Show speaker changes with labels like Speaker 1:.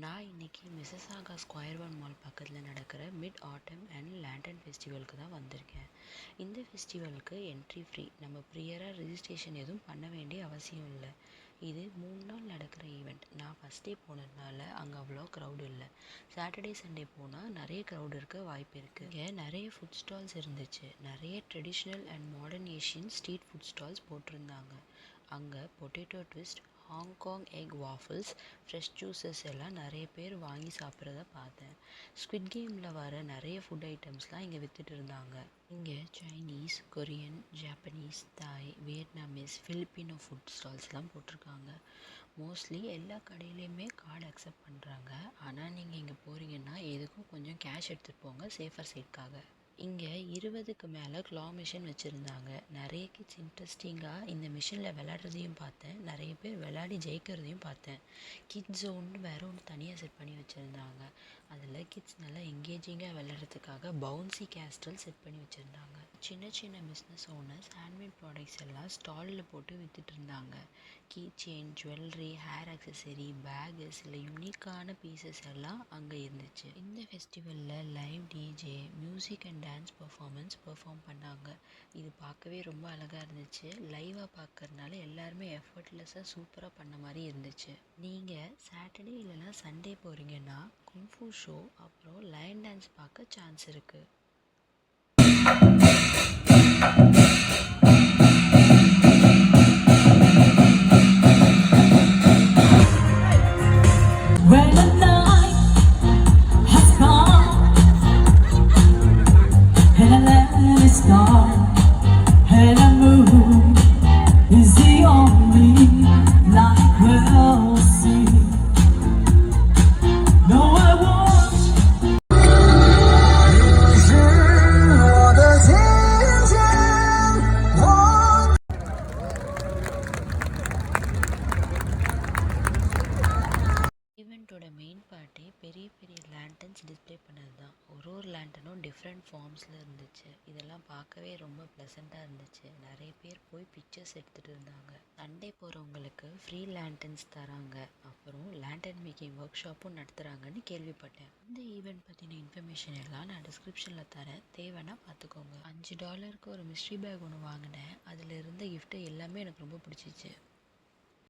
Speaker 1: நான் இன்னைக்கு மிசஸாகா square one mall பக்கத்தில் நடக்கிற மிட் ஆட்டம் அண்ட் லேண்டன் ஃபெஸ்டிவலுக்கு தான் வந்திருக்கேன். இந்த ஃபெஸ்டிவலுக்கு என்ட்ரி ஃப்ரீ. நம்ம ப்ரியராக ரிஜிஸ்ட்ரேஷன் எதுவும் பண்ண வேண்டிய அவசியம் இல்லை. இது 3 நாள் நடக்கிற ஈவெண்ட். நான் ஃபஸ்ட் டே போனதுனால அங்கே அவ்வளோ க்ரௌட் இல்லை. சாட்டர்டே சண்டே போனால் நிறைய க்ரௌட் இருக்க வாய்ப்பு இருக்குது. இங்கே நிறைய ஃபுட் ஸ்டால்ஸ் இருந்துச்சு. நிறைய traditional and modern Asian street food stalls போட்டிருந்தாங்க. அங்கே potato twist, Hong Kong egg waffles, fresh juices எல்லாம் நிறைய பேர் வாங்கி சாப்பிட்றத பார்த்தேன். ஸ்குவிட் கேமில் வர நிறைய ஃபுட் ஐட்டம்ஸ்லாம் இங்கே விற்றுட்டு இருந்தாங்க. இங்கே சைனீஸ், கொரியன், ஜாப்பனீஸ், தாய், வியட்நாமீஸ், ஃபிலிப்பினோ ஃபுட் ஸ்டால்ஸ்லாம் போட்டிருக்காங்க. மோஸ்ட்லி எல்லா கடையிலையுமே கார்டு அக்செப்ட் பண்ணுறாங்க. ஆனால் நீங்கள் இங்கே போகிறீங்கன்னா எதுக்கும் கொஞ்சம் கேஷ் எடுத்துகிட்டு போங்க, சேஃபர் சைட்காக. இங்கே 20க்கு மேலே க்ளா மிஷின் வச்சுருந்தாங்க. நிறைய கிட்ஸ் இன்ட்ரெஸ்டிங்காக இந்த மிஷினில் விளையாடுறதையும் பார்த்தேன். நிறைய பேர் விளையாடி ஜெயிக்கிறதையும் பார்த்தேன். கிட்ஸ் ஜோன்னு வேறு ஒன்று தனியாக செட் பண்ணி வச்சுருந்தாங்க. அதில் கிட்ஸ் நல்லா எங்கேஜிங்காக விளையாடுறதுக்காக பவுன்சி கேஸ்டல் செட் பண்ணி வச்சுருந்தாங்க. சின்ன சின்ன பிஸ்னஸ் ஓனர்ஸ் ஹேண்ட்மேட் ப்ராடக்ட்ஸ் எல்லாம் ஸ்டாலில் போட்டு விற்றுட்டு இருந்தாங்க. Key chain, jewellery, hair accessory, bag, சில யூனிக்கான பீசஸ் எல்லாம் அங்கே இருந்துச்சு. இந்த ஃபெஸ்டிவலில் live DJ, music and dance perform பண்ணாங்க. இது பார்க்கவே ரொம்ப அழகாக இருந்துச்சு. லைவாக பார்க்கறதுனால எல்லாருமே எஃபர்ட்லெஸ்ஸாக சூப்பராக பண்ண மாதிரி இருந்துச்சு. நீங்கள் சாட்டர்டே இல்லைனா சண்டே போகிறீங்கன்னா குங்ஃபூ ஷோ அப்புறம் லயன் டான்ஸ் பார்க்க சான்ஸ் இருக்குது. ஈவெண்ட்டோட மெயின் பார்ட்டே பெரிய பெரிய லேண்டன்ஸ் டிஸ்பிளே பண்ணது தான். ஒரு லேண்டனும் டிஃப்ரெண்ட் ஃபார்ம்ஸில் இருந்துச்சு. இதெல்லாம் பார்க்கவே ரொம்ப ப்ளசண்ட்டாக இருந்துச்சு. நிறைய பேர் போய் பிக்சர்ஸ் எடுத்துகிட்டு இருந்தாங்க. சண்டே போகிறவங்களுக்கு ஃப்ரீ லேண்டன்ஸ் தராங்க. அப்புறம் லேண்டன் மேக்கிங் ஒர்க் ஷாப்பும் நடத்துகிறாங்கன்னு கேள்விப்பட்டேன். இந்த ஈவெண்ட் பற்றின இன்ஃபர்மேஷன் எல்லாம் நான் டிஸ்கிரிப்ஷனில் தரேன், தேவைன்னா பார்த்துக்கோங்க. $5க்கு ஒரு மிஸ்ட்ரி பேக் ஒன்று வாங்கினேன். அதில் இருந்த கிஃப்ட்டு எல்லாமே எனக்கு ரொம்ப பிடிச்சிச்சு.